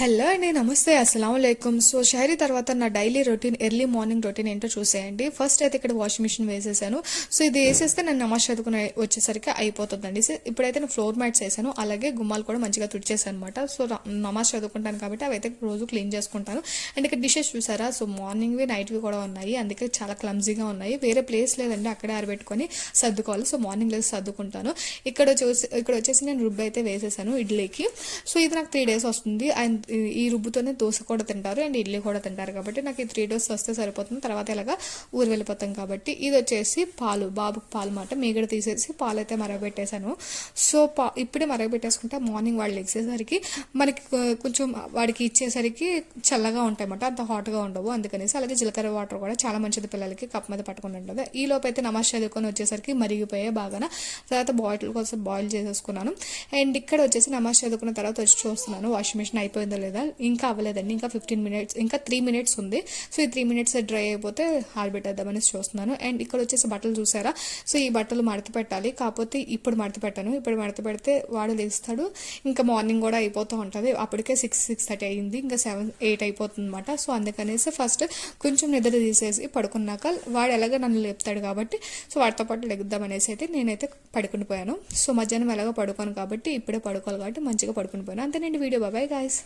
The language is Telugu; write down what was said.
హలో అండి, నమస్తే, అస్సలాముఅలైకుం. సో షహరీ తర్వాత నా daily routine, early morning routine ఏంటో చూసేయండి. ఫస్ట్ అయితే ఇక్కడ వాషింగ్ మిషన్ వేసేసాను. సో ఇది వేసేస్తే నేను నమాజ్ చదువుకుని వచ్చేసరికి అయిపోతుందండి. సో ఇప్పుడైతే నేను ఫ్లోర్ మ్యాట్స్ వేసాను, అలాగే గుమ్మాలు కూడా మంచిగా తుడిచేసాను అనమాట. సో నమాజ్ చదువుకుంటాను కాబట్టి అవి అయితే రోజు క్లీన్ చేసుకుంటాను. అండ్ ఇక్కడ డిషెస్ చూసారా, సో మార్నింగ్వి నైట్వి కూడా ఉన్నాయి, అందుకే చాలా క్లమ్జీగా ఉన్నాయి. వేరే ప్లేస్ లేదండి, అక్కడే ఆరబెట్టుకొని సర్దుకోవాలి. సో మార్నింగ్ లేసి సర్దుకుంటాను. ఇక్కడ వచ్చేసి నేను రుబ్బు అయితే వేసేసాను ఇడ్లీకి. సో ఇది నాకు 3 days వస్తుంది. అండ్ ఈ రుబ్బుతోనే దోశ కూడా తింటారు అండ్ ఇడ్లీ కూడా తింటారు కాబట్టి నాకు ఈ 3 days వస్తే సరిపోతుంది. తర్వాత ఇలాగా ఊరు వెళ్ళిపోతాం కాబట్టి. ఇది వచ్చేసి పాలు, బాబుకి పాలు మాట మీగడ తీసేసి పాలు అయితే మరగబెట్టేశాను. సో ఇప్పుడే మరగబెట్టేసుకుంటే మార్నింగ్ వాళ్ళు ఎక్సేసరికి మనకి కొంచెం వాడికి ఇచ్చేసరికి చల్లగా ఉంటాయి అన్నమాట, అంత హాట్గా ఉండవు. అందుకనేసి అలాగే జీలకర్ర వాటర్ కూడా చాలా మంచిది పిల్లలకి, కప్ మీద పట్టుకుని ఉంటుంది. ఈ లోపు అయితే నమాజ్ చదువుకొని వచ్చేసరికి మరిగిపోయాయి బాగా. తర్వాత బాటిల్ కోసం బాయిల్ చేసేసుకున్నాను. అండ్ ఇక్కడ వచ్చేసి నమాజ్ చదువుకున్న తర్వాత వచ్చి చూస్తున్నాను వాషింగ్ మిషన్ అయిపోయిందో లేదా. ఇంకా అవ్వలేదండి, ఇంకా 15 minutes, ఇంకా 3 minutes ఉంది. సో ఈ 3 minutes డ్రై అయిపోతే ఆరబెట్టేద్దామనేసి చూస్తున్నాను. అండ్ ఇక్కడ వచ్చేసి బట్టలు చూసారా, సో ఈ బట్టలు మడత పెట్టాలి, కాకపోతే ఇప్పుడు మడత పెట్టాను. ఇప్పుడు మడత పెడితే వాడు లేస్తాడు, ఇంకా మార్నింగ్ కూడా అయిపోతూ ఉంటుంది. అప్పటికే 6-6:30 అయింది, ఇంకా 7-8 అయిపోతుంది అనమాట. సో అందుకనేసి ఫస్ట్ కొంచెం నిద్ర తీసేసి పడుకున్నాక వాడు ఎలాగో నన్ను లేపుతాడు కాబట్టి సో వాడితో పాటు లెగుద్దామనేసి అయితే నేనైతే పడుకుని పోయాను. సో మధ్యాహ్నం ఎలాగో పడుకోను కాబట్టి ఇప్పుడే పడుకోవాలి కాబట్టి మంచిగా పడుకుని పోయాను. అంతేనండి వీడియో. Bye guys.